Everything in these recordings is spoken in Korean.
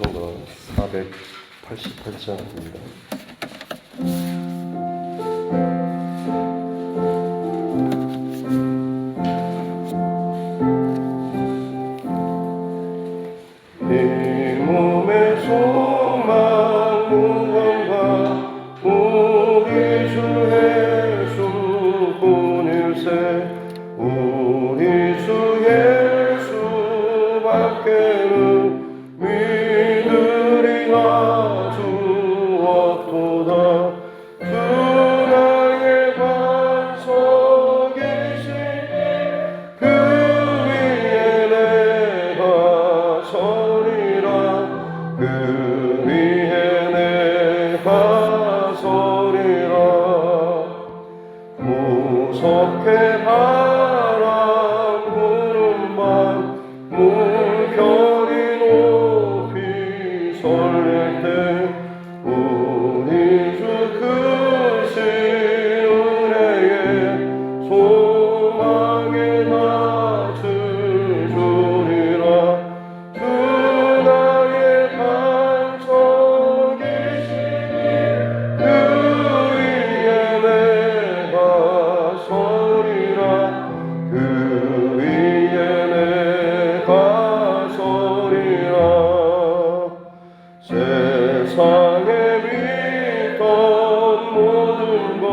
찬송가 488장입니다. 이 몸의 소망 무언가 우리 주 예수 뿐일세. 우리 주 예수밖에는 믿으리라 주옵도다. 주 나의 반석이시니 그 위에 내가 서리라. 그 위에 내가 서리라. 무섭게 바람 부는 밤 물결이 높이 설렐 때 우리 주 크신 은혜에 소망의 낯을 주리라. 주 나의 반석이시니 그 위에 내가 서리라. 그 위에 내가 서리라. 세상에 믿던 모든 것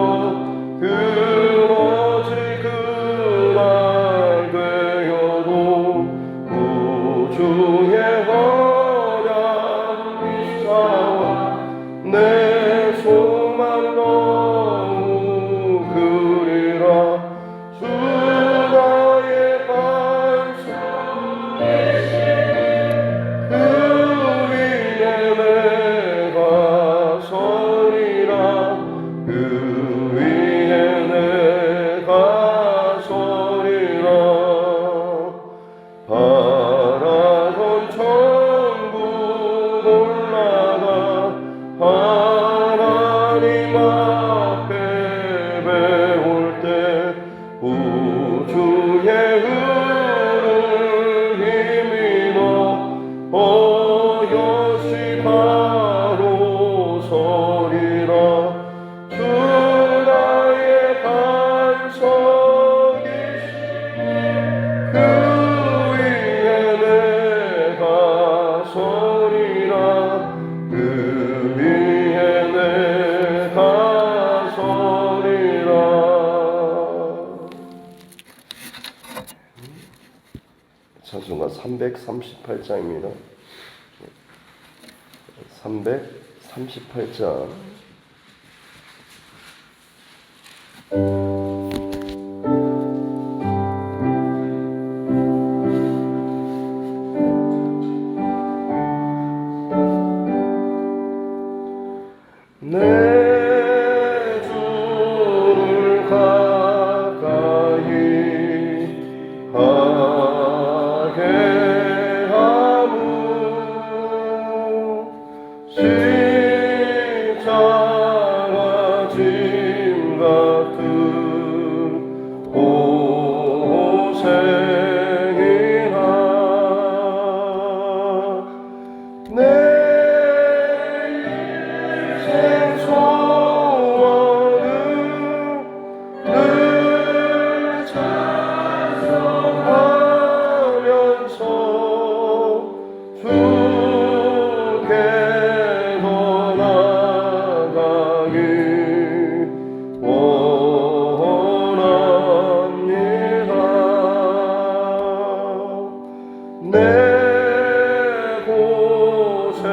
그러지 그날 되어도 우주의 허량 미사와 내 소망 너무 그리라. 주 나의 반석이시니 그 위에 내가 서리라. 그 위에 내가 서리라. 바라던 천국 올라가 하나님 앞에 배울 때 우주의 흐름 힘입어 어여시 바로 서리라. 주 나의 반석이시니 그 위에 내가 서리라. 그 위에 내가 서리라. 찬송가 338장입니다. 338장. 내 주를 가까이 하게 하무 십자가 짐 같은 고생이나 내 인생 소원은 늘 찬송하면서 주께로 나가길 원합니다. 내 고생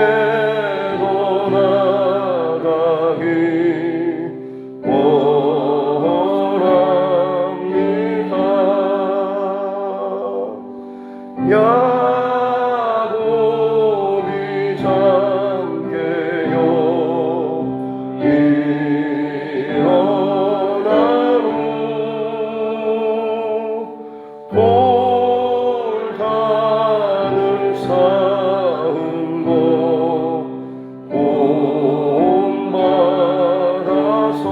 주께로 나가기 원합니다. 야곱이 잠께요 일어나루 돌단을 쌓은 곳 본받아서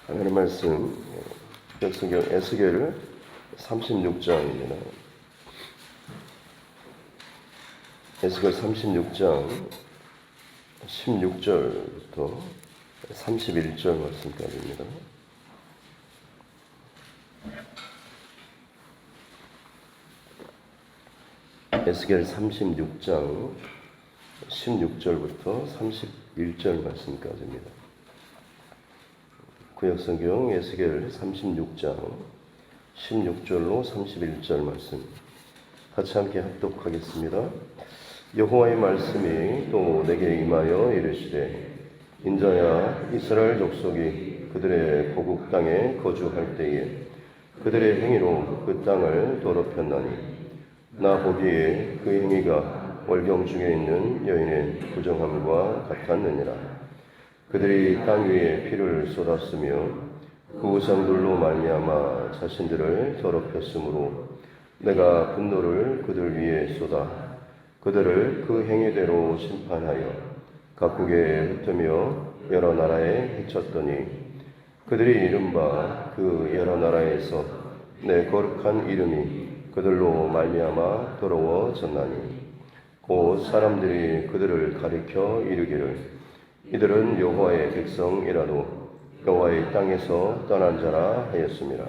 하나님 말씀 성경 에스겔 36장입니다. 에스겔 36장 16절부터 31절 말씀까지입니다. 에스겔 36장 16절부터 31절 말씀까지입니다. 구약성경 에스겔 36장 16절로 31절 말씀 같이 함께 합독하겠습니다. 여호와의 말씀이 또 내게 임하여 이르시되 인자야 이스라엘 족속이 그들의 고국 땅에 거주할 때에 그들의 행위로 그 땅을 더럽혔나니 나 보기에 그 행위가 월경 중에 있는 여인의 부정함과 같았느니라. 그들이 땅 위에 피를 쏟았으며 그 우상들로 말미암아 자신들을 더럽혔으므로 내가 분노를 그들 위에 쏟아 그들을 그 행위대로 심판하여 각국에 흩으며 여러 나라에 해쳤더니 그들이 이른바 그 여러 나라에서 내 거룩한 이름이 그들로 말미암아 더러워졌나니 곧 사람들이 그들을 가리켜 이르기를 이들은 여호와의 백성이라도 여호와의 땅에서 떠난 자라 하였습니다.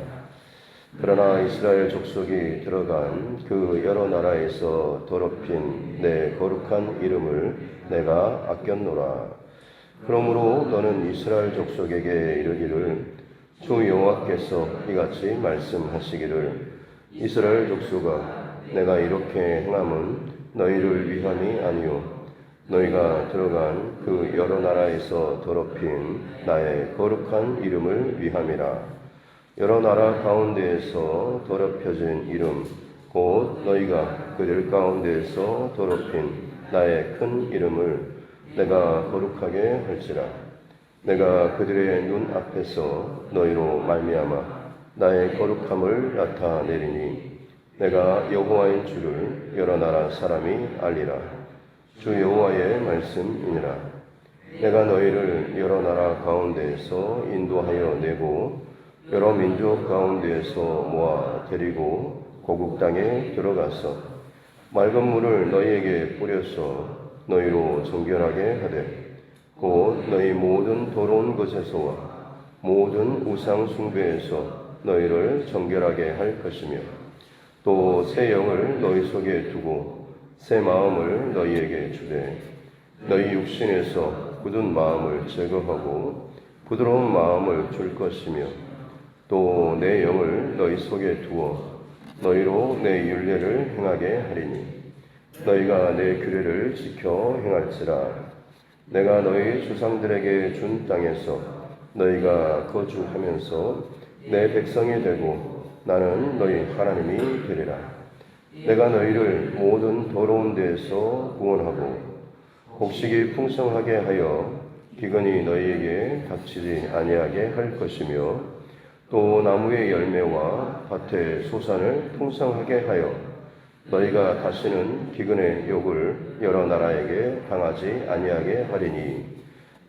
그러나 이스라엘 족속이 들어간 그 여러 나라에서 더럽힌 내 거룩한 이름을 내가 아꼈노라. 그러므로 너는 이스라엘 족속에게 이르기를 주 여호와께서 이같이 말씀하시기를 이스라엘 족속아 내가 이렇게 행함은 너희를 위함이 아니요 너희가 들어간 그 여러 나라에서 더럽힌 나의 거룩한 이름을 위함이라. 여러 나라 가운데에서 더럽혀진 이름 곧 너희가 그들 가운데에서 더럽힌 나의 큰 이름을 내가 거룩하게 할지라. 내가 그들의 눈 앞에서 너희로 말미암아 나의 거룩함을 나타내리니 내가 여호와인 줄을 여러 나라 사람이 알리라. 주 여호와의 말씀이니라. 내가 너희를 여러 나라 가운데에서 인도하여 내고 여러 민족 가운데에서 모아 데리고 고국 땅에 들어가서 맑은 물을 너희에게 뿌려서 너희로 정결하게 하되 곧 너희 모든 더러운 것에서와 모든 우상 숭배에서 너희를 정결하게 할 것이며 또 새 영을 너희 속에 두고 새 마음을 너희에게 주되 너희 육신에서 굳은 마음을 제거하고 부드러운 마음을 줄 것이며 또 내 영을 너희 속에 두어 너희로 내 율례를 행하게 하리니 너희가 내 규례를 지켜 행할지라. 내가 너희 조상들에게 준 땅에서 너희가 거주하면서 내 백성이 되고 나는 너희 하나님이 되리라. 내가 너희를 모든 더러운 데에서 구원하고 곡식이 풍성하게 하여 기근이 너희에게 닥치지 아니하게 할 것이며 또 나무의 열매와 밭의 소산을 풍성하게 하여 너희가 다시는 기근의 욕을 여러 나라에게 당하지 아니하게 하리니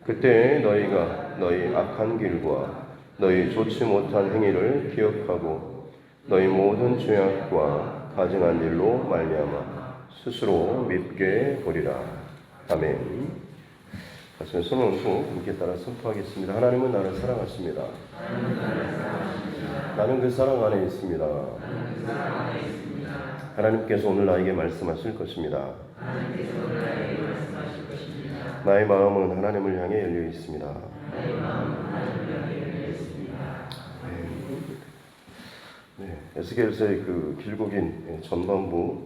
그때 너희가 너희 악한 길과 너희 좋지 못한 행위를 기억하고 너희 모든 죄악과 가증한 일로 말미암아 스스로 밉게 보리라. 아멘. 가슴에 손을 얹고 함께 따라 선포하겠습니다. 하나님은 나를 사랑하십니다. 나는 그 사랑 안에 있습니다. 하나님께서 오늘 나에게 말씀하실 것입니다. 나의 마음은 하나님을 향해 열려 있습니다. 네, 에스겔서의 그 길고 긴 전반부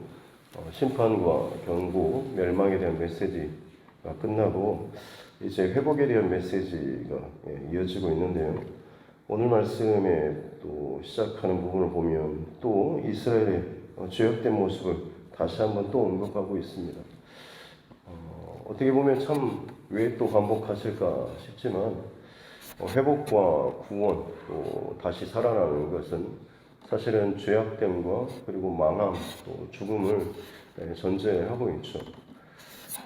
심판과 경고, 멸망에 대한 메시지가 끝나고 이제 회복에 대한 메시지가 이어지고 있는데요. 오늘 말씀에 또 시작하는 부분을 보면 또 이스라엘의 죄악된 모습을 다시 한번 또 언급하고 있습니다. 어떻게 보면 참 왜 또 반복하실까 싶지만 회복과 구원 또 다시 살아나는 것은 사실은 죄악됨과 그리고 망함 또 죽음을 전제하고 있죠.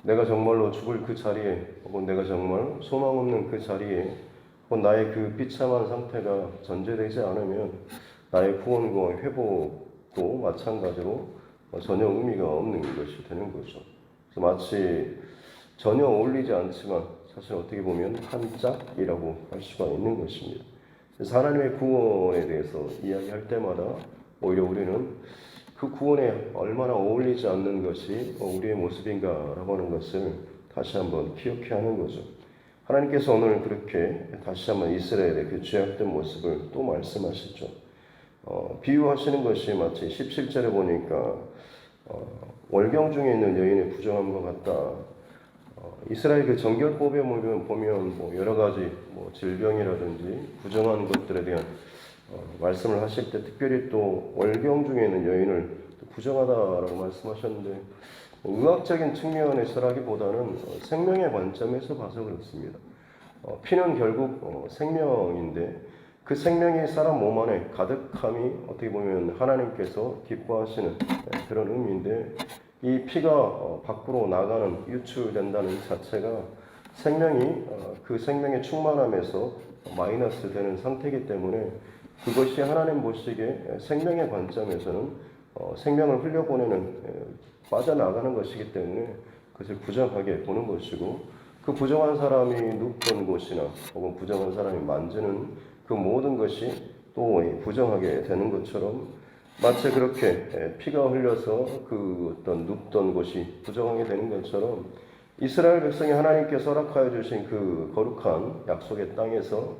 내가 정말로 죽을 그 자리에 혹은 내가 정말 소망 없는 그 자리에 혹은 나의 그 비참한 상태가 전제되지 않으면 나의 구원과 회복도 마찬가지로 전혀 의미가 없는 것이 되는 거죠. 그래서 마치 전혀 어울리지 않지만 사실 어떻게 보면 한 짝이라고 할 수가 있는 것입니다. 그래서 하나님의 구원에 대해서 이야기할 때마다 오히려 우리는 그 구원에 얼마나 어울리지 않는 것이 우리의 모습인가라고 하는 것을 다시 한번 기억해야 하는 거죠. 하나님께서 오늘 그렇게 다시 한번 이스라엘의 그 죄악된 모습을 또 말씀하시죠. 비유하시는 것이 마치 17절에 보니까 월경 중에 있는 여인의 부정함과 같다. 이스라엘 그 정결법에 보면 뭐 여러 가지 뭐 질병이라든지 부정한 것들에 대한 말씀을 하실 때 특별히 또 월경 중에 있는 여인을 부정하다라고 말씀하셨는데 의학적인 측면에서라기보다는 생명의 관점에서 봐서 그렇습니다. 피는 결국 생명인데 그 생명이 사람 몸 안에 가득함이 어떻게 보면 하나님께서 기뻐하시는 그런 의미인데 이 피가 밖으로 나가는 유출된다는 자체가 생명이 그 생명의 충만함에서 마이너스 되는 상태이기 때문에 그것이 하나님 보시기에 생명의 관점에서는 생명을 흘려보내는 빠져나가는 것이기 때문에 그것을 부정하게 보는 것이고 그 부정한 사람이 눕던 곳이나 혹은 부정한 사람이 만지는 그 모든 것이 또 부정하게 되는 것처럼 마치 그렇게 피가 흘려서 그 어떤 눕던 곳이 부정하게 되는 것처럼 이스라엘 백성이 하나님께서 허락하여 주신 그 거룩한 약속의 땅에서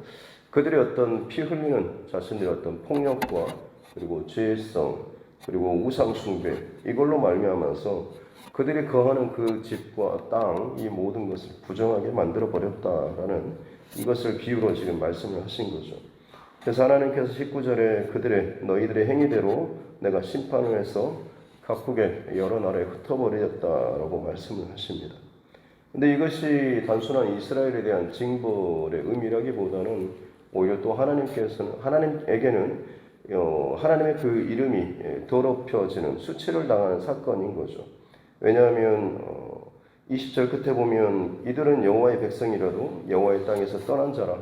그들의 어떤 피 흘리는 자신들의 어떤 폭력과 그리고 죄성 그리고 우상 숭배 이걸로 말미암아서 그들이 거하는 그 집과 땅 이 모든 것을 부정하게 만들어 버렸다라는 이것을 비유로 지금 말씀을 하신 거죠. 그래서 하나님께서 19절에 너희들의 행위대로 내가 심판을 해서 각국의 여러 나라에 흩어버렸다라고 말씀을 하십니다. 근데 이것이 단순한 이스라엘에 대한 징벌의 의미라기보다는 오히려 또 하나님에게는 하나님의 그 이름이 더럽혀지는 수치를 당하는 사건인 거죠. 왜냐하면 20절 끝에 보면 이들은 여호와의 백성이라도 여호와의 땅에서 떠난 자라.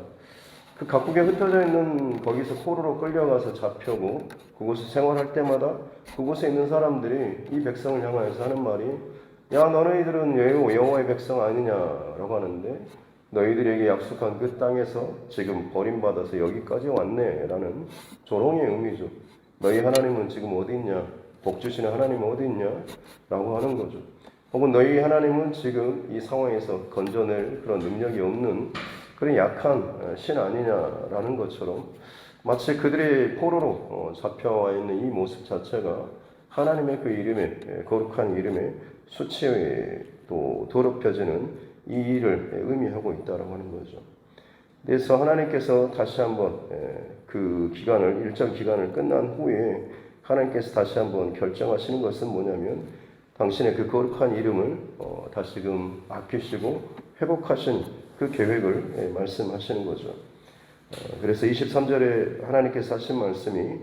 그 각국에 흩어져 있는 거기서 포로로 끌려가서 잡혀고 그곳에 생활할 때마다 그곳에 있는 사람들이 이 백성을 향하여서 하는 말이 야 너희들은 여호와의 백성 아니냐라고 하는데 너희들에게 약속한 그 땅에서 지금 버림받아서 여기까지 왔네라는 조롱의 의미죠. 너희 하나님은 지금 어디 있냐? 복 주시는 하나님은 어디 있냐? 라고 하는 거죠. 혹은 너희 하나님은 지금 이 상황에서 건져낼 그런 능력이 없는 그런 약한 신 아니냐라는 것처럼 마치 그들의 포로로 잡혀와 있는 이 모습 자체가 하나님의 그 이름에 거룩한 이름에 수치에 또 더럽혀지는 이 일을 의미하고 있다라고 하는 거죠. 그래서 하나님께서 다시 한번 그 일정 기간을 끝난 후에 하나님께서 다시 한번 결정하시는 것은 뭐냐면 당신의 그 거룩한 이름을 다시금 아끼시고 회복하신 그 계획을 말씀하시는 거죠. 그래서 23절에 하나님께서 하신 말씀이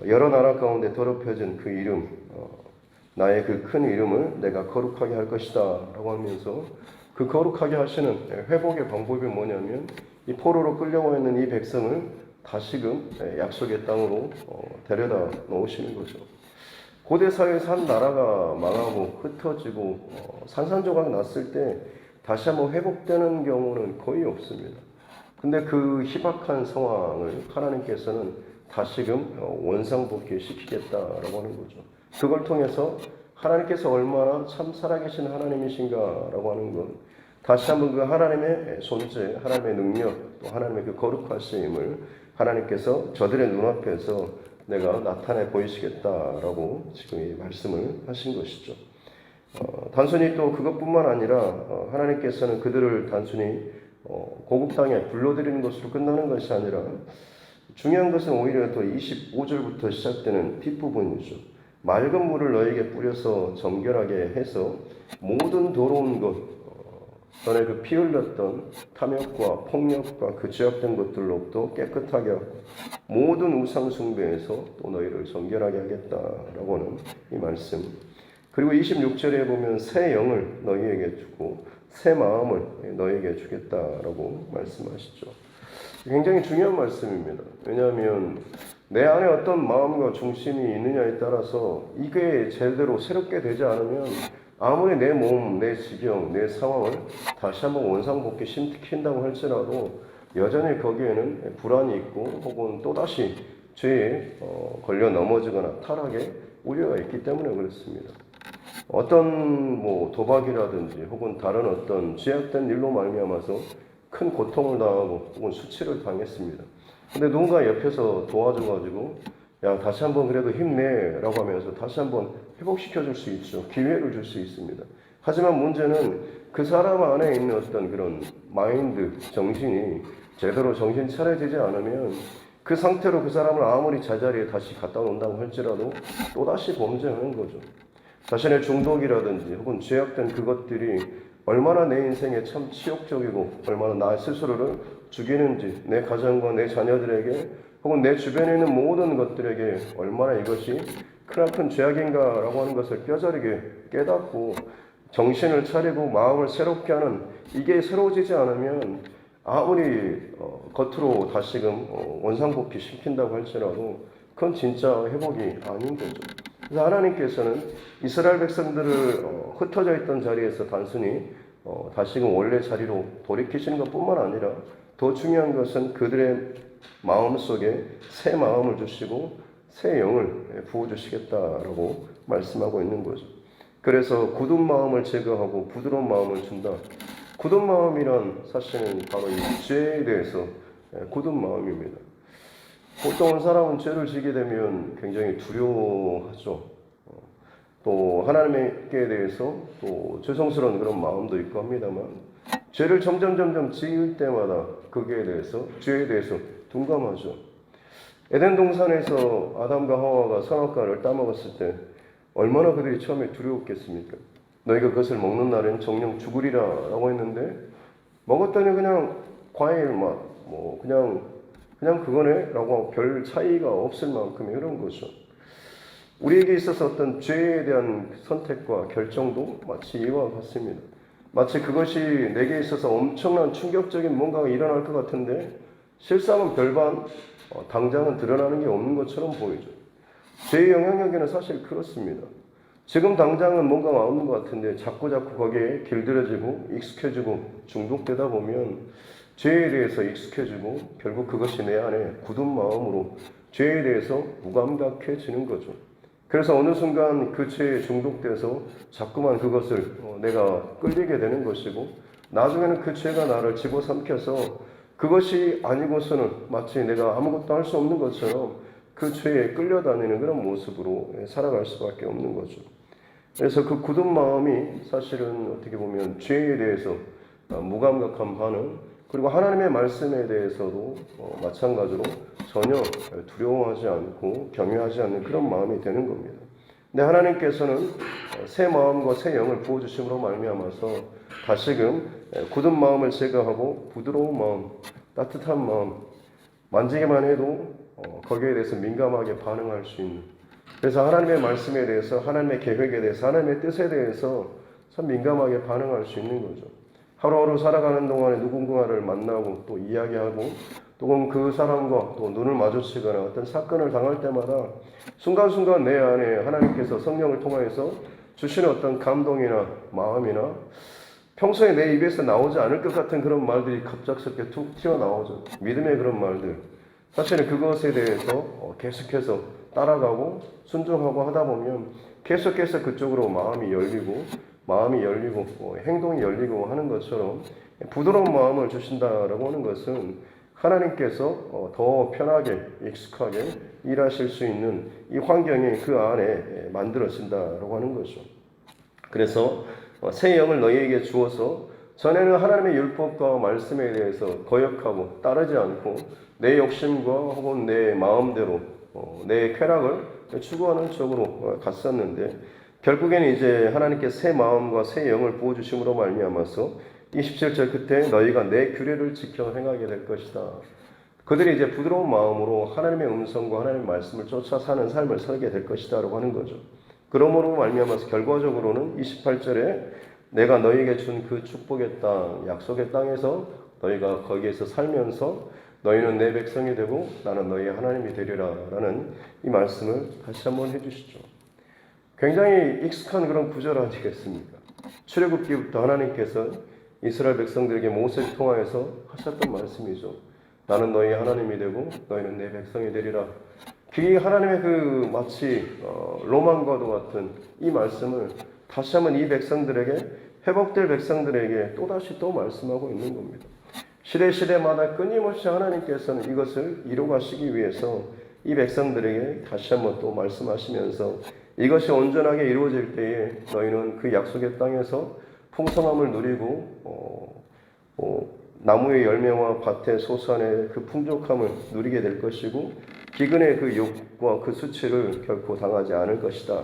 여러 나라 가운데 더럽혀진 그 이름 나의 그 큰 이름을 내가 거룩하게 할 것이다 라고 하면서 그 거룩하게 하시는 회복의 방법이 뭐냐면 이 포로로 끌려와 있는 이 백성을 다시금 약속의 땅으로 데려다 놓으시는 거죠. 고대 사회에서 한 나라가 망하고 흩어지고 산산조각 났을 때 다시 한번 회복되는 경우는 거의 없습니다. 근데 그 희박한 상황을 하나님께서는 다시금 원상복귀 시키겠다라고 하는 거죠. 그걸 통해서 하나님께서 얼마나 참 살아계신 하나님이신가라고 하는 건 다시 한번 그 하나님의 존재, 하나님의 능력, 또 하나님의 그 거룩하심을 하나님께서 저들의 눈앞에서 내가 나타내 보이시겠다라고 지금 이 말씀을 하신 것이죠. 단순히 또 그것뿐만 아니라 하나님께서는 그들을 단순히 고국 땅에 불러들이는 것으로 끝나는 것이 아니라 중요한 것은 오히려 또 25절부터 시작되는 뒷부분이죠. 맑은 물을 너에게 뿌려서 정결하게 해서 모든 더러운 것, 전에 그 피 흘렸던 탐욕과 폭력과 그 죄악된 것들로부터 깨끗하게 하고 모든 우상 숭배에서 또 너희를 정결하게 하겠다라고 하는 이 말씀. 그리고 26절에 보면 새 영을 너희에게 주고 새 마음을 너희에게 주겠다라고 말씀하시죠. 굉장히 중요한 말씀입니다. 왜냐하면 내 안에 어떤 마음과 중심이 있느냐에 따라서 이게 제대로 새롭게 되지 않으면 아무리 내 몸, 내 지경, 내 상황을 다시 한번 원상복귀 시킨다고 할지라도 여전히 거기에는 불안이 있고 혹은 또다시 죄에 걸려 넘어지거나 타락의 우려가 있기 때문에 그렇습니다. 어떤 도박이라든지 혹은 다른 어떤 죄악된 일로 말미암아서 큰 고통을 당하고 혹은 수치를 당했습니다. 근데 누군가 옆에서 도와줘가지고 야 다시 한번 그래도 힘내라고 하면서 다시 한번 회복시켜 줄 수 있죠. 기회를 줄 수 있습니다. 하지만 문제는 그 사람 안에 있는 어떤 그런 마인드, 정신이 제대로 정신 차려지지 않으면 그 상태로 그 사람을 아무리 제자리에 다시 갖다 놓는다고 할지라도 또다시 범죄하는 거죠. 자신의 중독이라든지 혹은 죄악된 그것들이 얼마나 내 인생에 참 치욕적이고 얼마나 나 스스로를 죽이는지 내 가정과 내 자녀들에게 혹은 내 주변에 있는 모든 것들에게 얼마나 이것이 크나큰 죄악인가라고 하는 것을 뼈저리게 깨닫고 정신을 차리고 마음을 새롭게 하는 이게 새로워지지 않으면 아무리 겉으로 다시금 원상복귀 시킨다고 할지라도 그건 진짜 회복이 아닌 거죠. 그래서 하나님께서는 이스라엘 백성들을 흩어져 있던 자리에서 단순히 다시금 원래 자리로 돌이키시는 것뿐만 아니라 더 중요한 것은 그들의 마음 속에 새 마음을 주시고 새 영을 부어주시겠다라고 말씀하고 있는 거죠. 그래서 굳은 마음을 제거하고 부드러운 마음을 준다. 굳은 마음이란 사실은 바로 이 죄에 대해서 굳은 마음입니다. 보통 사람은 죄를 지게 되면 굉장히 두려워하죠. 또 하나님께 대해서 또 죄송스러운 그런 마음도 있고 합니다만 죄를 점점 지을 때마다 그게 대해서 죄에 대해서 둔감하죠. 에덴 동산에서 아담과 하와가 선악과를 따먹었을 때 얼마나 그들이 처음에 두려웠겠습니까? 너희가 그것을 먹는 날엔 정령 죽으리라라고 했는데 먹었더니 그냥 과일 맛, 그냥 그거네라고 별 차이가 없을 만큼의 그런 거죠. 우리에게 있어서 어떤 죄에 대한 선택과 결정도 마치 이와 같습니다. 마치 그것이 내게 있어서 엄청난 충격적인 뭔가가 일어날 것 같은데 실상은 별반 당장은 드러나는 게 없는 것처럼 보이죠. 죄의 영향력에는 사실 그렇습니다. 지금 당장은 뭔가가 없는 것 같은데 자꾸 거기에 길들여지고 익숙해지고 중독되다 보면 죄에 대해서 익숙해지고 결국 그것이 내 안에 굳은 마음으로 죄에 대해서 무감각해지는 거죠. 그래서 어느 순간 그 죄에 중독돼서 자꾸만 그것을 내가 끌리게 되는 것이고 나중에는 그 죄가 나를 집어삼켜서 그것이 아니고서는 마치 내가 아무것도 할 수 없는 것처럼 그 죄에 끌려다니는 그런 모습으로 살아갈 수밖에 없는 거죠. 그래서 그 굳은 마음이 사실은 어떻게 보면 죄에 대해서 무감각한 반응, 그리고 하나님의 말씀에 대해서도 마찬가지로 전혀 두려워하지 않고 경외하지 않는 그런 마음이 되는 겁니다. 근데 하나님께서는 새 마음과 새 영을 부어주심으로 말미암아서 다시금 굳은 마음을 제거하고 부드러운 마음, 따뜻한 마음, 만지기만 해도 거기에 대해서 민감하게 반응할 수 있는, 그래서 하나님의 말씀에 대해서 하나님의 계획에 대해서 하나님의 뜻에 대해서 참 민감하게 반응할 수 있는 거죠. 하루하루 살아가는 동안에 누군가를 만나고 또 이야기하고 또는 그 사람과 또 눈을 마주치거나 어떤 사건을 당할 때마다 순간순간 내 안에 하나님께서 성령을 통하여서 주시는 어떤 감동이나 마음이나 평소에 내 입에서 나오지 않을 것 같은 그런 말들이 갑작스럽게 툭 튀어나오죠. 믿음의 그런 말들. 사실은 그것에 대해서 계속해서 따라가고 순종하고 하다 보면 계속해서 그쪽으로 마음이 열리고 행동이 열리고 하는 것처럼 부드러운 마음을 주신다라고 하는 것은 하나님께서 더 편하게 익숙하게 일하실 수 있는 이 환경이 그 안에 만들어진다라고 하는 거죠. 그래서 새 영을 너희에게 주어서 전에는 하나님의 율법과 말씀에 대해서 거역하고 따르지 않고 내 욕심과 혹은 내 마음대로 내 쾌락을 추구하는 쪽으로 갔었는데 결국에는 이제 하나님께 새 마음과 새 영을 부어주심으로 말미암아서 27절 그때 너희가 내 규례를 지켜 행하게 될 것이다. 그들이 이제 부드러운 마음으로 하나님의 음성과 하나님의 말씀을 쫓아 사는 삶을 살게 될 것이다 라고 하는 거죠. 그러므로 말미암아서 결과적으로는 28절에 내가 너희에게 준 그 축복의 땅, 약속의 땅에서 너희가 거기에서 살면서 너희는 내 백성이 되고 나는 너희의 하나님이 되리라 라는 이 말씀을 다시 한번 해주시죠. 굉장히 익숙한 그런 구절 아니겠습니까? 출애굽기부터 하나님께서 이스라엘 백성들에게 모세를 통하여서 하셨던 말씀이죠. 나는 너희의 하나님이 되고 너희는 내 백성이 되리라. 그 하나님의 그 마치 로망과도 같은 이 말씀을 다시 한번 이 백성들에게 회복될 백성들에게 또다시 또 말씀하고 있는 겁니다. 시대마다 끊임없이 하나님께서는 이것을 이루가시기 위해서 이 백성들에게 다시 한번 또 말씀하시면서 이것이 온전하게 이루어질 때에 너희는 그 약속의 땅에서 풍성함을 누리고 나무의 열매와 밭의 소산의 그 풍족함을 누리게 될 것이고 기근의 그 욕과 그 수치를 결코 당하지 않을 것이다.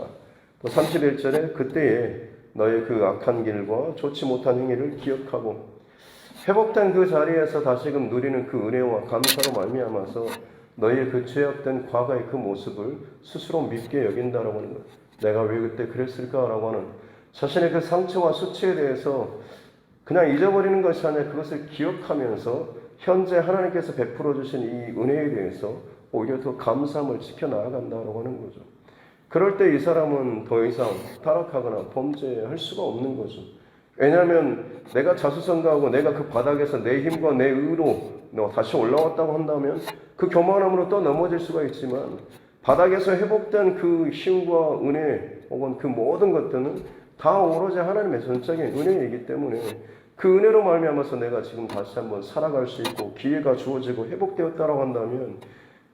또 31절에 그때에 너의 그 악한 길과 좋지 못한 행위를 기억하고 회복된 그 자리에서 다시금 누리는 그 은혜와 감사로 말미암아서 너희의 그 죄악된 과거의 그 모습을 스스로 밉게 여긴다라고 하는 것. 내가 왜 그때 그랬을까라고 하는 자신의 그 상처와 수치에 대해서 그냥 잊어버리는 것이 아니라 그것을 기억하면서 현재 하나님께서 베풀어 주신 이 은혜에 대해서 오히려 더 감사함을 지켜나간다라고 하는 거죠. 그럴 때 이 사람은 더 이상 타락하거나 범죄할 수가 없는 거죠. 왜냐하면 내가 자수성가하고 내가 그 바닥에서 내 힘과 내 의로 다시 올라왔다고 한다면 그 교만함으로 또 넘어질 수가 있지만 바닥에서 회복된 그 힘과 은혜 혹은 그 모든 것들은 다 오로지 하나님의 전적인 은혜이기 때문에 그 은혜로 말미암아서 내가 지금 다시 한번 살아갈 수 있고 기회가 주어지고 회복되었다고 한다면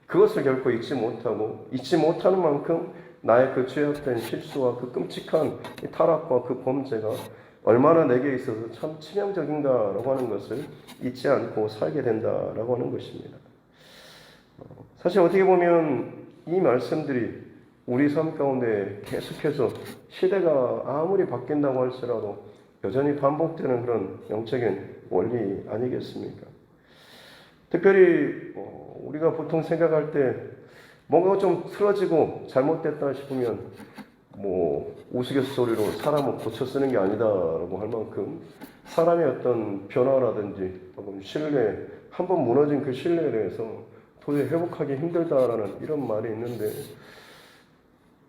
그것을 결코 잊지 못하고 잊지 못하는 만큼 나의 그 죄악된 실수와 그 끔찍한 타락과 그 범죄가 얼마나 내게 있어서 참 치명적인가라고 하는 것을 잊지 않고 살게 된다라고 하는 것입니다. 사실 어떻게 보면 이 말씀들이 우리 삶 가운데 계속해서 시대가 아무리 바뀐다고 할지라도 여전히 반복되는 그런 영적인 원리 아니겠습니까? 특별히 우리가 보통 생각할 때 뭔가 좀 틀어지고 잘못됐다 싶으면 우스갯소리로 사람은 고쳐 쓰는 게 아니다라고 할 만큼 사람의 어떤 변화라든지 혹은 신뢰, 한번 무너진 그 신뢰에 대해서 도저히 회복하기 힘들다라는 이런 말이 있는데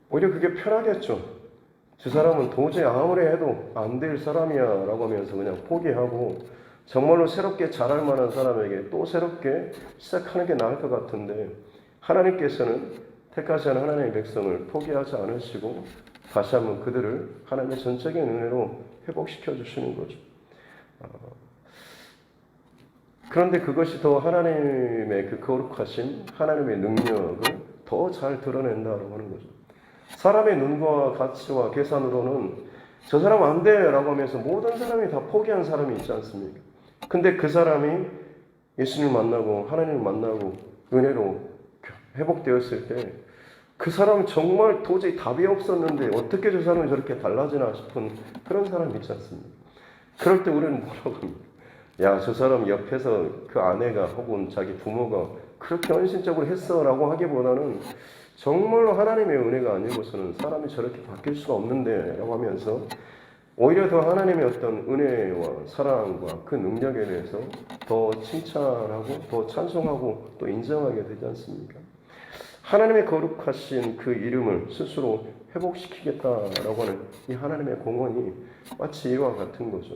오히려 그게 편하겠죠. 저 사람은 도저히 아무리 해도 안 될 사람이야 라고 하면서 그냥 포기하고 정말로 새롭게 자랄 만한 사람에게 또 새롭게 시작하는 게 나을 것 같은데 하나님께서는 택하신 하나님의 백성을 포기하지 않으시고 다시 한번 그들을 하나님의 전적인 은혜로 회복시켜 주시는 거죠. 그런데 그것이 더 하나님의 그 거룩하심, 하나님의 능력을 더 잘 드러낸다고 하는 거죠. 사람의 눈과 가치와 계산으로는 저 사람 안 돼 라고 하면서 모든 사람이 다 포기한 사람이 있지 않습니까? 근데 그 사람이 예수님을 만나고 하나님을 만나고 은혜로 회복되었을 때 그 사람은 정말 도저히 답이 없었는데 어떻게 저 사람이 저렇게 달라지나 싶은 그런 사람이 있지 않습니까? 그럴 때 우리는 뭐라고 합니까? 야, 저 사람 옆에서 그 아내가 혹은 자기 부모가 그렇게 헌신적으로 했어 라고 하기보다는 정말로 하나님의 은혜가 아니고서는 사람이 저렇게 바뀔 수가 없는데 라고 하면서 오히려 더 하나님의 어떤 은혜와 사랑과 그 능력에 대해서 더 칭찬하고 더 찬송하고 또 인정하게 되지 않습니까? 하나님의 거룩하신 그 이름을 스스로 회복시키겠다라고 하는 이 하나님의 공언이 마치 이와 같은 거죠.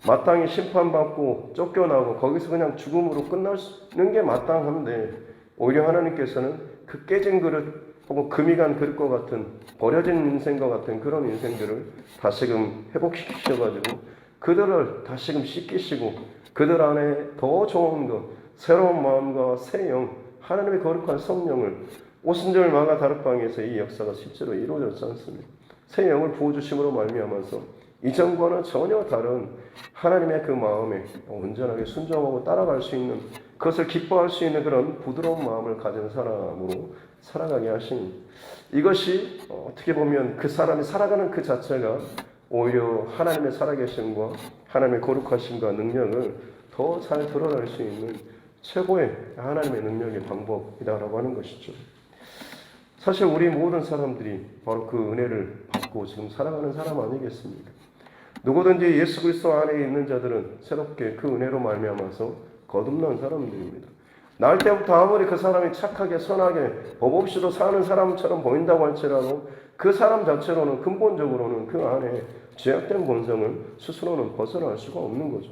마땅히 심판받고 쫓겨나고 거기서 그냥 죽음으로 끝나는 게 마땅한데 오히려 하나님께서는 그 깨진 그릇 혹은 금이 간 그릇과 같은 버려진 인생과 같은 그런 인생들을 다시금 회복시키셔가지고 그들을 다시금 씻기시고 그들 안에 더 좋은 것, 새로운 마음과 새 영, 하나님의 거룩한 성령을 오순절 마가 다락방에서 이 역사가 실제로 이루어졌지 않습니까? 새 영을 부어주심으로 말미암아서 이전과는 전혀 다른 하나님의 그 마음에 온전하게 순종하고 따라갈 수 있는 그것을 기뻐할 수 있는 그런 부드러운 마음을 가진 사람으로 살아가게 하신 이것이 어떻게 보면 그 사람이 살아가는 그 자체가 오히려 하나님의 살아계심과 하나님의 거룩하심과 능력을 더 잘 드러낼 수 있는 최고의 하나님의 능력의 방법이다라고 하는 것이죠. 사실 우리 모든 사람들이 바로 그 은혜를 받고 지금 살아가는 사람 아니겠습니까? 누구든지 예수 그리스도 안에 있는 자들은 새롭게 그 은혜로 말미암아서 거듭난 사람들입니다. 날 때부터 아무리 그 사람이 착하게 선하게 법 없이도 사는 사람처럼 보인다고 할지라도 그 사람 자체로는 근본적으로는 그 안에 죄악된 본성을 스스로는 벗어날 수가 없는 거죠.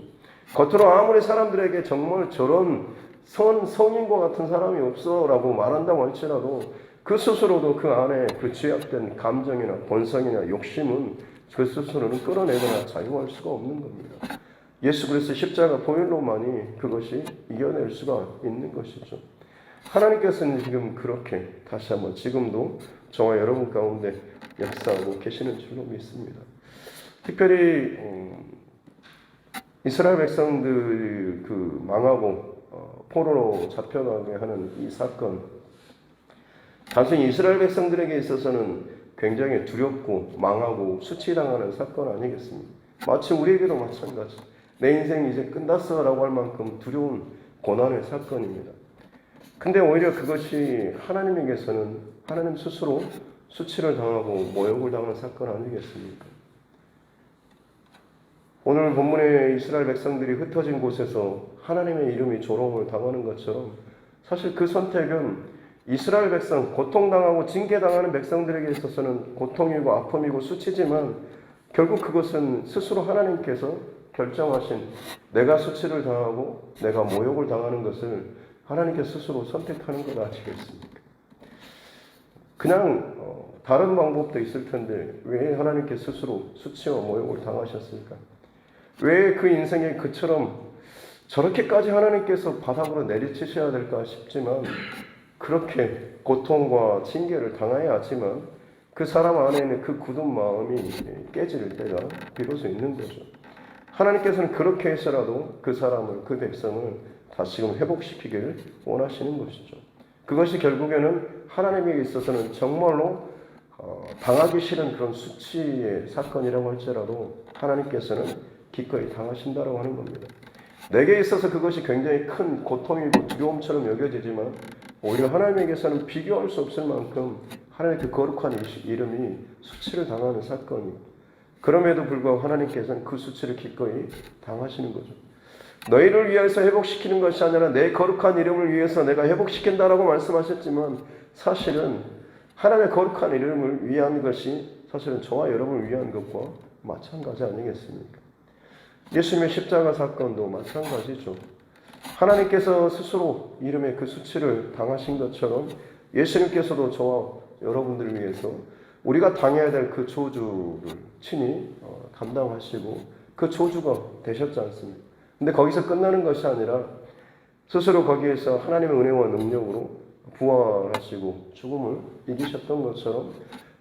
겉으로 아무리 사람들에게 정말 저런 성인과 같은 사람이 없어라고 말한다고 할지라도 그 스스로도 그 안에 그 죄악된 감정이나 본성이나 욕심은 그 스스로는 끌어내거나 자유할 수가 없는 겁니다. 예수 그리스도 십자가 보혈로만이 그것이 이겨낼 수가 있는 것이죠. 하나님께서는 지금 그렇게 다시 한번 지금도 저와 여러분 가운데 역사하고 계시는 줄로 믿습니다. 특별히 이스라엘 백성들 그 망하고 포로로 잡혀가게 하는 이 사건, 단순히 이스라엘 백성들에게 있어서는 굉장히 두렵고 망하고 수치당하는 사건 아니겠습니까? 마치 우리에게도 마찬가지. 내 인생 이제 끝났어라고 할 만큼 두려운 고난의 사건입니다. 근데 오히려 그것이 하나님에게서는 하나님 스스로 수치를 당하고 모욕을 당하는 사건 아니겠습니까? 오늘 본문의 이스라엘 백성들이 흩어진 곳에서 하나님의 이름이 조롱을 당하는 것처럼 사실 그 선택은 이스라엘 백성, 고통당하고 징계당하는 백성들에게 있어서는 고통이고 아픔이고 수치지만 결국 그것은 스스로 하나님께서 결정하신 내가 수치를 당하고 내가 모욕을 당하는 것을 하나님께 스스로 선택하는 것 아니겠습니까? 그냥 다른 방법도 있을 텐데 왜 하나님께 스스로 수치와 모욕을 당하셨을까? 왜 그 인생에 그처럼 저렇게까지 하나님께서 바닥으로 내리치셔야 될까 싶지만 그렇게 고통과 징계를 당해야 하지만 그 사람 안에 있는 그 굳은 마음이 깨질 때가 비로소 있는 거죠. 하나님께서는 그렇게 해서라도 그 사람을, 그 백성을 다시금 회복시키기를 원하시는 것이죠. 그것이 결국에는 하나님에게 있어서는 정말로 당하기 싫은 그런 수치의 사건이라고 할지라도 하나님께서는 기꺼이 당하신다고 하는 겁니다. 내게 있어서 그것이 굉장히 큰 고통이고 두려움처럼 여겨지지만 오히려 하나님에게서는 비교할 수 없을 만큼 하나님의 그 거룩한 이름이 수치를 당하는 사건이고 그럼에도 불구하고 하나님께서는 그 수치를 기꺼이 당하시는 거죠. 너희를 위해서 회복시키는 것이 아니라 내 거룩한 이름을 위해서 내가 회복시킨다라고 말씀하셨지만 사실은 하나님의 거룩한 이름을 위한 것이 사실은 저와 여러분을 위한 것과 마찬가지 아니겠습니까? 예수님의 십자가 사건도 마찬가지죠. 하나님께서 스스로 이름의 그 수치를 당하신 것처럼 예수님께서도 저와 여러분들을 위해서 우리가 당해야 될 그 저주를 친히 감당하시고 그 저주가 되셨지 않습니까? 근데 거기서 끝나는 것이 아니라 스스로 거기에서 하나님의 은혜와 능력으로 부활하시고 죽음을 이기셨던 것처럼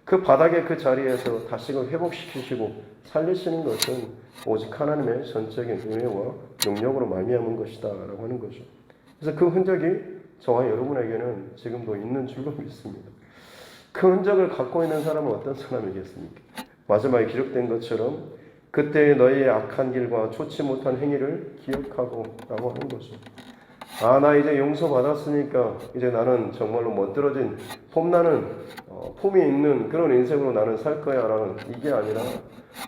그 바닥의 그 자리에서 다시금 회복시키시고 살리시는 것은 오직 하나님의 전적인 은혜와 능력으로 말미암은 것이다 라고 하는 거죠. 그래서 그 흔적이 저와 여러분에게는 지금도 있는 줄로 믿습니다. 그 흔적을 갖고 있는 사람은 어떤 사람이겠습니까? 마지막에 기록된 것처럼 그때 너희의 악한 길과 좋지 못한 행위를 기억하고 라고 하는 거죠. 아, 나 이제 용서받았으니까 이제 나는 정말로 멋들어진 폼나는 폼이 있는 그런 인생으로 나는 살 거야 라는 이게 아니라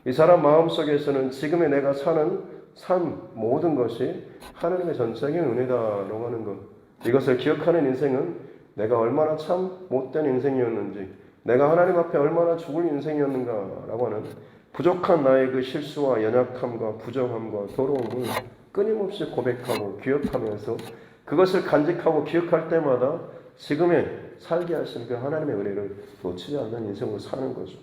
이 사람 마음속에서는 지금의 내가 사는 삶 모든 것이 하나님의 전적인 은혜다라고 하는 것, 이것을 기억하는 인생은 내가 얼마나 참 못된 인생이었는지, 내가 하나님 앞에 얼마나 죽을 인생이었는가라고 하는 부족한 나의 그 실수와 연약함과 부정함과 더러움을 끊임없이 고백하고 기억하면서 그것을 간직하고 기억할 때마다 지금의 살게 하신 그 하나님의 은혜를 놓치지 않는 인생으로 사는 거죠.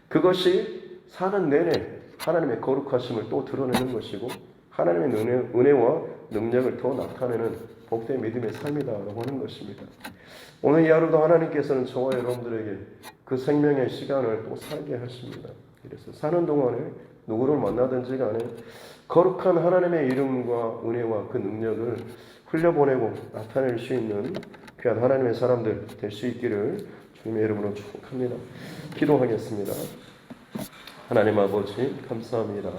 그것이 사는 내내 하나님의 거룩하심을 또 드러내는 것이고 하나님의 은혜와 능력을 더 나타내는 복된 믿음의 삶이다라고 하는 것입니다. 오늘 이 하루도 하나님께서는 저와 여러분들에게 그 생명의 시간을 또 살게 하십니다. 그래서 사는 동안에 누구를 만나든지 간에 거룩한 하나님의 이름과 은혜와 그 능력을 흘려보내고 나타낼 수 있는 귀한 하나님의 사람들 될 수 있기를 주님의 이름으로 축복합니다. 기도하겠습니다. 하나님 아버지 감사합니다.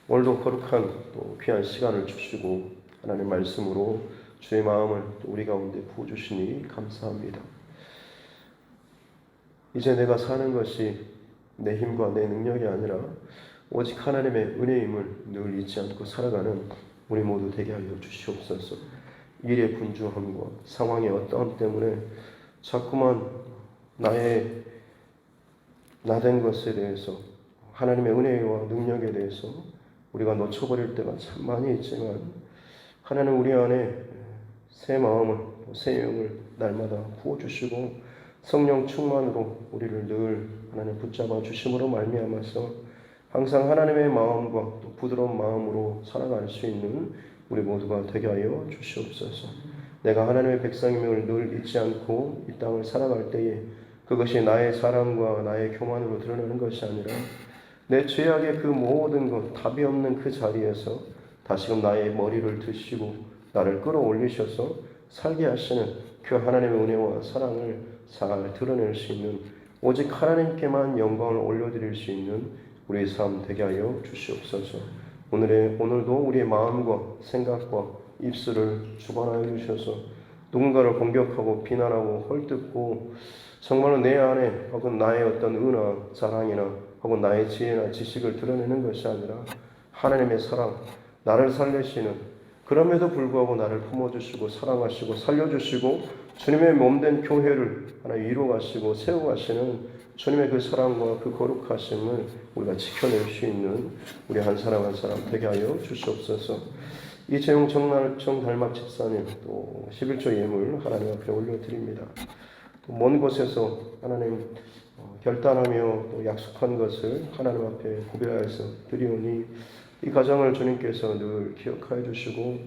오늘도 거룩한 또 귀한 시간을 주시고 하나님 말씀으로 주의 마음을 또 우리 가운데 부어주시니 감사합니다. 이제 내가 사는 것이 내 힘과 내 능력이 아니라 오직 하나님의 은혜임을 늘 잊지 않고 살아가는 우리 모두 되게 하여 주시옵소서. 일의 분주함과 상황의 어떠함 때문에 자꾸만 나된 것에 대해서 하나님의 은혜와 능력에 대해서 우리가 놓쳐버릴 때가 참 많이 있지만 하나님 우리 안에 새 마음을 새 영을 날마다 부어주시고 성령 충만으로 우리를 늘 하나님 붙잡아 주심으로 말미암아서 항상 하나님의 마음과 또 부드러운 마음으로 살아갈 수 있는 우리 모두가 되게 하여 주시옵소서. 내가 하나님의 백성임을 늘 잊지 않고 이 땅을 살아갈 때에 그것이 나의 사랑과 나의 교만으로 드러나는 것이 아니라 내 죄악의 그 모든 것 답이 없는 그 자리에서 다시금 나의 머리를 드시고 나를 끌어올리셔서 살게 하시는 그 하나님의 은혜와 사랑을 잘 드러낼 수 있는 오직 하나님께만 영광을 올려드릴 수 있는 우리의 삶 되게 하여 주시옵소서. 오늘도 우리의 마음과 생각과 입술을 주관하여 주셔서 누군가를 공격하고 비난하고 헐뜯고 정말로 내 안에 혹은 나의 어떤 은하, 자랑이나 혹은 나의 지혜나 지식을 드러내는 것이 아니라 하나님의 사랑, 나를 살리시는 그럼에도 불구하고 나를 품어주시고 사랑하시고 살려주시고 주님의 몸된 교회를 하나 이루어가시고 세워가시는 주님의 그 사랑과 그 거룩하심을 우리가 지켜낼 수 있는 우리 한 사람 한 사람 되게 하여 주시옵소서. 이재용 정날청 달막 집사님 또 11조 예물 하나님 앞에 올려드립니다. 또 먼 곳에서 하나님 결단하며 또 약속한 것을 하나님 앞에 구별하여서 드리오니 이 가정을 주님께서 늘 기억하여 주시고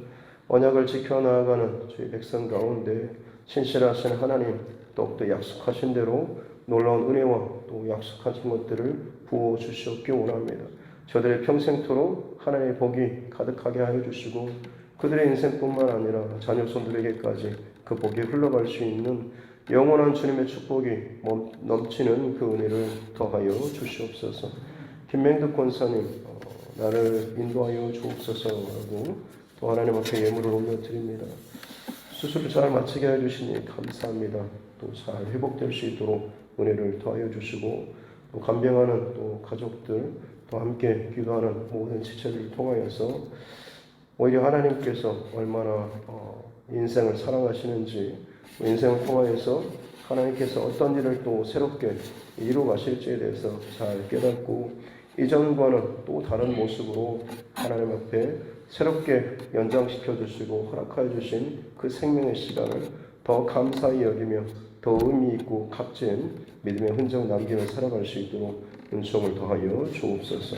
언약을 지켜나가는 저희 백성 가운데 신실하신 하나님 더욱더 약속하신 대로 놀라운 은혜와 또 약속하신 것들을 부어 주시옵기 원합니다. 저들의 평생토록 하나님의 복이 가득하게 하여 주시고 그들의 인생뿐만 아니라 자녀손들에게까지 그 복이 흘러갈 수 있는 영원한 주님의 축복이 넘치는 그 은혜를 더하여 주시옵소서. 김맹득 권사님 나를 인도하여 주옵소서라고 또 하나님 앞에 예물을 올려드립니다. 수술을 잘 마치게 해주시니 감사합니다. 또 잘 회복될 수 있도록 은혜를 더하여 주시고 또 간병하는 또 가족들 또 함께 기도하는 모든 지체들을 통하여서 오히려 하나님께서 얼마나 인생을 사랑하시는지 인생을 통하여서 하나님께서 어떤 일을 또 새롭게 이루어 가실지에 대해서 잘 깨닫고 이전과는 또 다른 모습으로 하나님 앞에 새롭게 연장시켜 주시고 허락하여 주신 그 생명의 시간을 더 감사히 여기며 더 의미 있고 값진 믿음의 흔적 남기며 살아갈 수 있도록 은총을 더하여 주옵소서.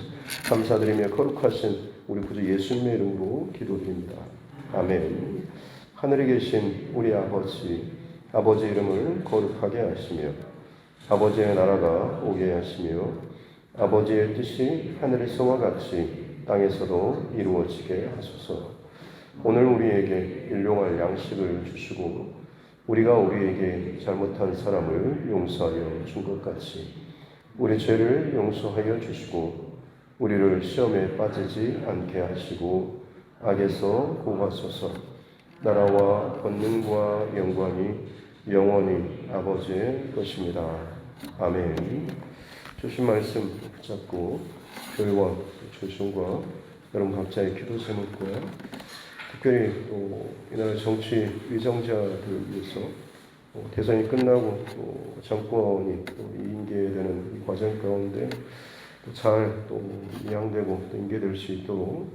감사드리며 거룩하신 우리 구주 예수님의 이름으로 기도드립니다. 아멘. 하늘에 계신 우리 아버지 이름을 거룩하게 하시며 아버지의 나라가 오게 하시며 아버지의 뜻이 하늘에서와 같이 땅에서도 이루어지게 하소서. 오늘 우리에게 일용할 양식을 주시고 우리가 우리에게 잘못한 사람을 용서하여 준 것 같이 우리 죄를 용서하여 주시고 우리를 시험에 빠지지 않게 하시고 악에서 구하소서. 나라와 권능과 영광이 영원히 아버지의 것입니다. 아멘. 주신 말씀 붙잡고 교회와 조심과 여러분 각자의 기도 제목과 특별히 또 이 나라 정치 위정자들 위해서 대선이 끝나고 또 정권이 또 인계되는 이 과정 가운데 잘 또 이양되고 또 인계될 수 있도록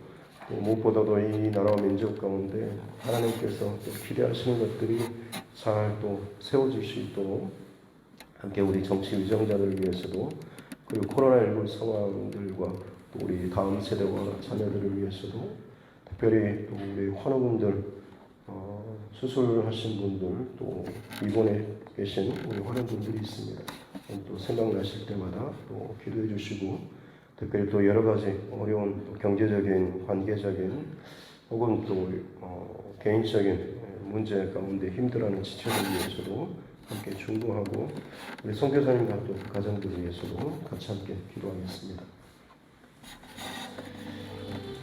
또 무엇보다도 이 나라와 민족 가운데 하나님께서 또 기대하시는 것들이 잘 또 세워질 수 있도록 함께 우리 정치 위정자들을 위해서도 그리고 코로나19 상황들과 또 우리 다음 세대와 자녀들을 위해서도 특별히 또 우리 환우분들 수술하신 분들 또 입원해 계신 우리 환우분들이 있습니다. 또 생각나실 때마다 또 기도해 주시고 특별히 또 여러 가지 어려운 또 경제적인 관계적인 혹은 또 개인적인 문제 가운데 힘들어하는 지체들 위해서도 함께 중보하고 우리 선교사님과 또 그 가정들을 위해서도 같이 함께 기도하겠습니다.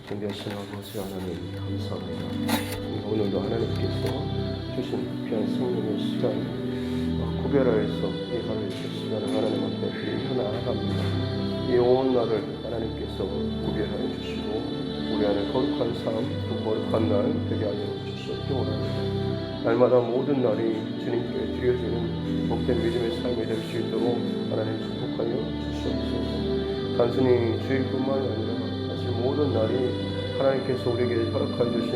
존귀하신 아버지 하나님 감사합니다. 오늘도 하나님께서 주신 귀한 성령의 시간 구별하여서 이 하루의 첫 시간을 하나님 앞에 드리며 나아갑니다. 이 온 날을 하나님께서 구별하여 주시고 우리 안에 거룩한 삶 또 거룩한 날 되게 하여 주시옵기 원합니다. 날마다 모든 날이 주님께 드려지는 복된 믿음의 삶이 될 수 있도록 하나님 축복하여 주시옵소서. 단순히 주일뿐만 아니라 사실 모든 날이 하나님께서 우리에게 허락하여 주신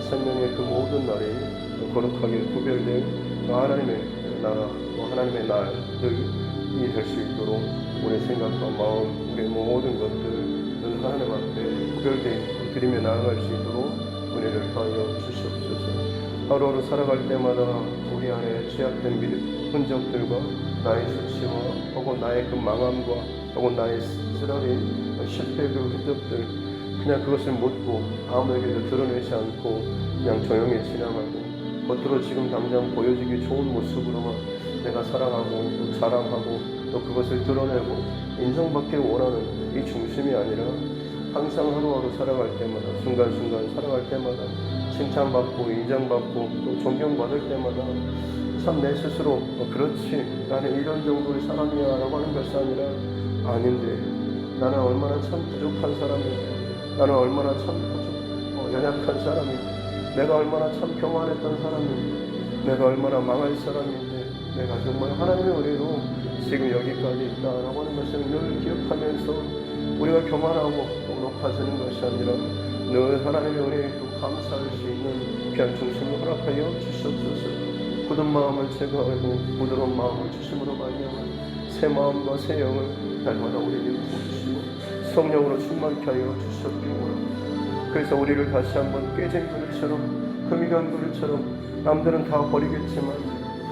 생명의 그 모든 날이 거룩하게 구별된 하나님의 나라, 하나님의 날들이 될 수 있도록 우리의 생각과 마음, 우리의 모든 것들을 하나님 앞에 구별되어 드리며 나아갈 수 있도록 은혜를 더하여 주시옵소서. 하루하루 살아갈 때마다 우리 안에 죄악된 흔적들과 나의 수치와 혹은 나의 그 망함과 혹은 나의 쓰라린 실패의 그 흔적들 그냥 그것을 묻고 아무에게도 드러내지 않고 그냥 조용히 지나가고 겉으로 지금 당장 보여지기 좋은 모습으로만 내가 사랑하고 또 자랑하고 또 그것을 드러내고 인정받기를 원하는 이 중심이 아니라 항상 하루하루 살아갈 때마다 순간순간 살아갈 때마다 칭찬받고 인정받고 또 존경받을 때마다 참 내 스스로 그렇지 나는 이런 정도의 사람이야 라고 하는 것이 아니라 아닌데 나는 얼마나 참 부족한 사람인데 나는 얼마나 참 연약한 사람인데 내가 얼마나 참 교만했던 사람인데 내가 얼마나 망할 사람인데 내가 정말 하나님의 은혜로 지금 여기까지 있다라고 하는 것을 늘 기억하면서 우리가 교만하고 높아지는 것이 아니라 늘 하나님의 은혜에 또 감사할 수 있는 귀한 중심을 허락하여 주시옵소서. 굳은 마음을 제거하고 부드러운 마음을 주심으로 말미암아 새 마음과 새 영을 날마다 우리에게 부어주시고 성령으로 충만케 하여 주시옵기를 원합니다. 그래서 우리를 다시 한번 깨진 그릇처럼 금이 간 그릇처럼 남들은 다 버리겠지만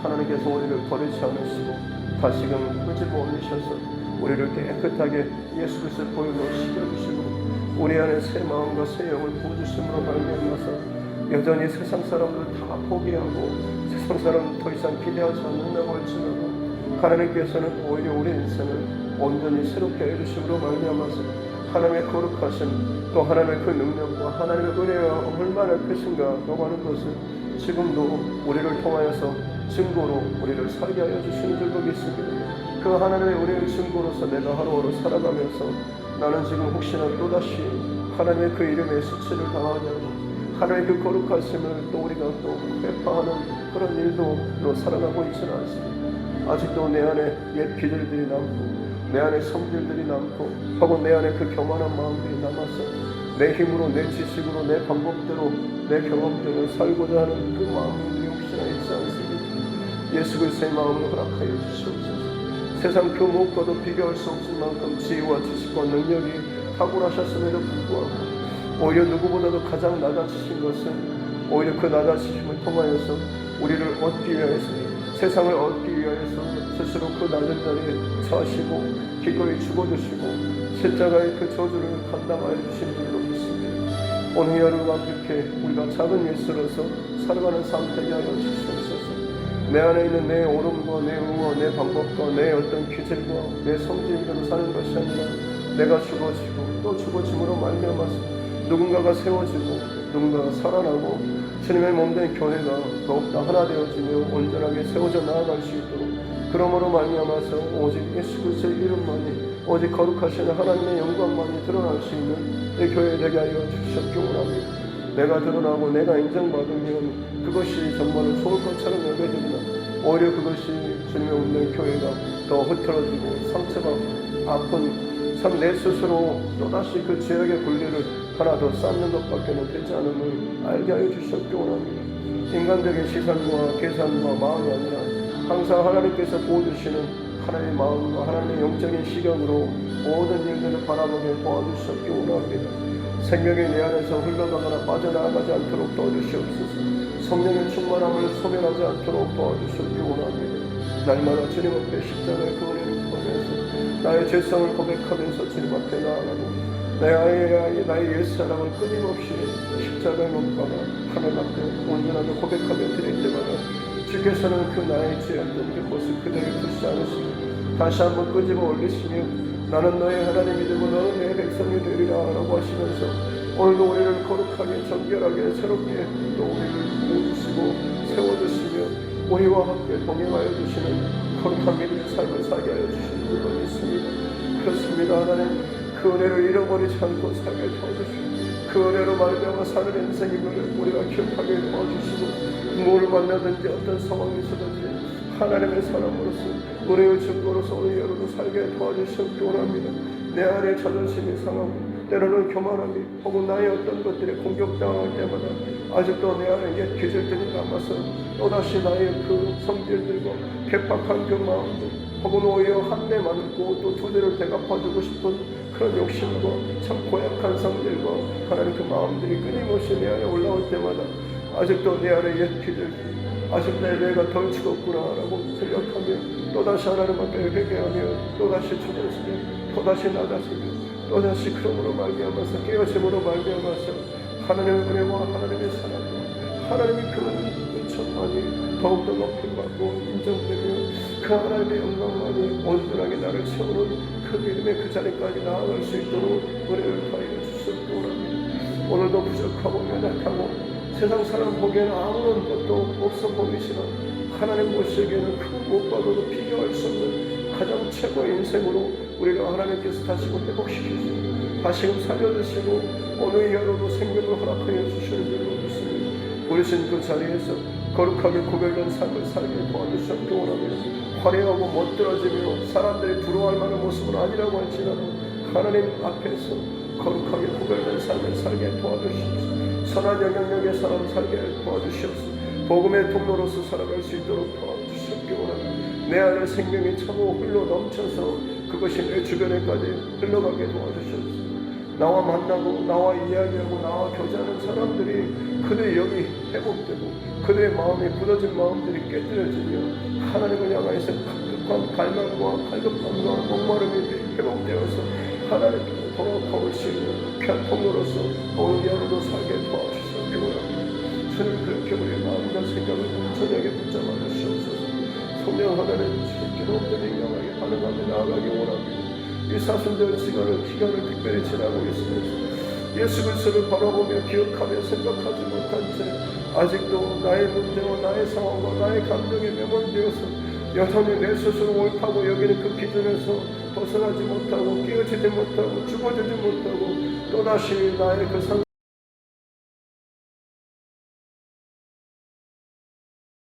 하나님께서 우리를 버리지 않으시고 다시금 끄집어 올리셔서 우리를 깨끗하게 예수 그리스도의 보혈로 씻겨주시고 우리 안에 새 마음과 새 영을 부어주심으로 말미암아서 여전히 세상 사람들 다 포기하고 세상 사람 더 이상 기대하지 않는다고 할지라도 하나님께서는 오히려 우리 인생을 온전히 새롭게 해주심으로 말미암아서 하나님의 거룩하심 또 하나님의 그 능력과 하나님의 은혜가 얼마나 크신가라고 하는 것을 지금도 우리를 통하여서 증거로 우리를 살게 하여 주시는 줄로 믿습니다. 그 하나님의 은혜의 증거로서 내가 하루하루 살아가면서 나는 지금 혹시나 또다시 하나님의 그 이름에 수치를 당하지 않고 하나님의 그 거룩하심을 또 우리가 또 회파하는 그런 일로 살아가고 있지는 않습니다. 아직도 내 안에 옛 기질들이 남고 내 안에 성질들이 남고 혹은 내 안에 그 교만한 마음들이 남아서 내 힘으로 내 지식으로 내 방법대로 내 경험대로 살고자 하는 그 마음들이 혹시나 있지 않습니까? 예수 그리스도의 마음을 허락하여 주시옵소서. 세상 그 무엇과도 비교할 수 없을 만큼 지혜와 지식과 능력이 탁월하셨음에도 불구하고 오히려 누구보다도 가장 낮아지신 것은 오히려 그 낮아지심을 통하여서 우리를 얻기 위하여서 세상을 얻기 위하여서 스스로 그 낮은 자리에 처하시고 기꺼이 죽어주시고 십자가의 그 저주를 감당하여 주신 줄로 믿습니다. 오늘 하루가 그렇게 우리가 작은 예수로서 살아가는 삶 되게 하여 주시옵소서. 내 안에 있는 내 오름과 내 의와 내 방법과 내 어떤 기질과 내 성질대로 사는 것이 아니라 내가 죽어지고 또 죽어짐으로 말미암아서 누군가가 세워지고 누군가 살아나고 주님의 몸된 교회가 더욱더 하나 되어지며 온전하게 세워져 나아갈 수 있도록 그러므로 말미암아서 오직 예수 그리스도의 이름만이 오직 거룩하신 하나님의 영광만이 드러날 수 있는 이 교회 되게 하여 주시옵기 원합니다. 내가 드러나고 내가 인정받으면 그것이 정말 좋을 것처럼 여겨지나 오히려 그것이 주님의 몸된 교회가 더 흐트러지고 상처가 아픈 참 내 스스로 또다시 그 죄악의 굴레를 하나 더 쌓는 것밖에는 되지 않음을 알게 하여 주시옵기 원합니다. 인간적인 시선과 계산과 마음이 아니라 항상 하나님께서 보여주시는 하나님의 마음과 하나님의 영적인 시각으로 모든 일들을 바라보게 도와주시옵기 원합니다. 생명이 내 안에서 흘러가거나 빠져나가지 않도록 도와주시옵소서. 성령의 충만함을 소멸하지 않도록 도와주시옵기 원합니다. 날마다 주님 앞에 십자가의 그 은혜를 통해서 나의 죄성을 고백하면서 주님 앞에 나아가고 나의 옛사람을 끊임없이 십자가에 못 박아 하나님 앞에 온전하게 고백하며 드릴 때마다 주께서는 그 나의 죄였던 그 모습 그대로 두지 않으시고 다시 한번 끄집어 올리시며 나는 너의 하나님이 되고 너는 내 백성이 되리라 라고 하시면서 오늘도 우리를 거룩하게 정결하게 새롭게 또 우리를 모으시고 세워주시며 우리와 함께 동행하여 주시는 거룩한 믿음의 삶을 살게 하여 주시는 줄로 믿습니다. 그렇습니다. 하나님 그 은혜를 잃어버리지 않고 살게 도와주시고 그 은혜로 말미암아 사는 인생임을 우리가 기억하게 도와주시고 무엇을 만나든지 어떤 상황에서든지 하나님의 사람으로서 은혜의 증거로서 오늘 여러분 살게 도와주시옵기 원합니다. 내 안에 자존심이 상하고 때로는 교만함이 혹은 나의 어떤 것들에 공격당할 때마다 아직도 내 안에 옛 기질들이 남아서 또다시 나의 그 성질들과 괴팍한 그 마음들 혹은 오히려 한 대 맞고 또 두 대를 대갚아주고 싶은 그런 욕심과 참 고약한 성질과 하나님 그 마음들이 끊임없이 내 안에 올라올 때마다 아직도 내 안에 옛 기질들 아직도 내가 덜 죽었구나 라고 생각하며 또다시 하나님 앞에 회개하며 또다시 주저쓰며 또다시 낮아지며 또다시 그러므로 말미암아서 깨어짐으로 말미암아서 하나님의 은혜와 하나님의 사랑과 하나님의 그 은총만이 더욱더 높임받고 인정되며 그 하나님의 영광만이 온전하게 나를 채우는 그 믿음의 그 자리까지 나아갈 수 있도록 은혜를 더하여 주시옵기 원합니다. 오늘도 부족하고 연약하고 세상 사람 보기에는 아무런 것도 없어 보이시나 하나님 보시기에는 그 무엇과도 비교할 수 없는 가장 최고의 인생으로 우리가 하나님께서 다시금 회복시키시고 다시금 살려주시고 오늘 여러분 생명을 허락하여 주시는 줄로 믿습니다. 부르신 그 자리에서 거룩하게 구별된 삶을 살게 도와주시옵기 원합니다. 화려하고 멋들어지며 사람들이 부러워할 만한 모습은 아니라고 할지라도 하나님 앞에서 거룩하게 구별된 삶을 살게 도와주시옵소서. 선한 영향력의 사람 살게 도와주시옵소서. 복음의 통로로서 살아갈 수 있도록 도와주시옵기 원합니다. 내 안에 생명이 차고 흘러 넘쳐서 그것이 내 주변에까지 흘러가게 도와주시옵소서. 나와 만나고 나와 이야기하고 나와 교제하는 사람들이 그들의 영이 회복되고 그들의 마음이 굳어진 마음들이 깨뜨려지며 하나님을 향해서 급급한 갈망과 갈급함과 목마름이 회복되어서 하나님께로 돌아올 수 있는 귀한 통로로서 오늘 하루도 살게 도와주시옵기 원합니다. 주님 그렇게 우리의 마음과 생각을 온전하게 붙잡아 주시옵소서. 성령 하나님 주님께로 인정하게 반응하며 나아가기 원합니다. 이 사순절 기간을 특별히 지나고 있으면서 예수 그리스도를 바라보며 기억하며 생각하지 못한 채 아직도 나의 문제와 나의 상황과 나의 감정에 매몰되어서 여전히 내 스스로 옳다고 여기는 그 기준에서 벗어나지 못하고 깨어지지 못하고 죽어지지 못하고 또다시 나의 그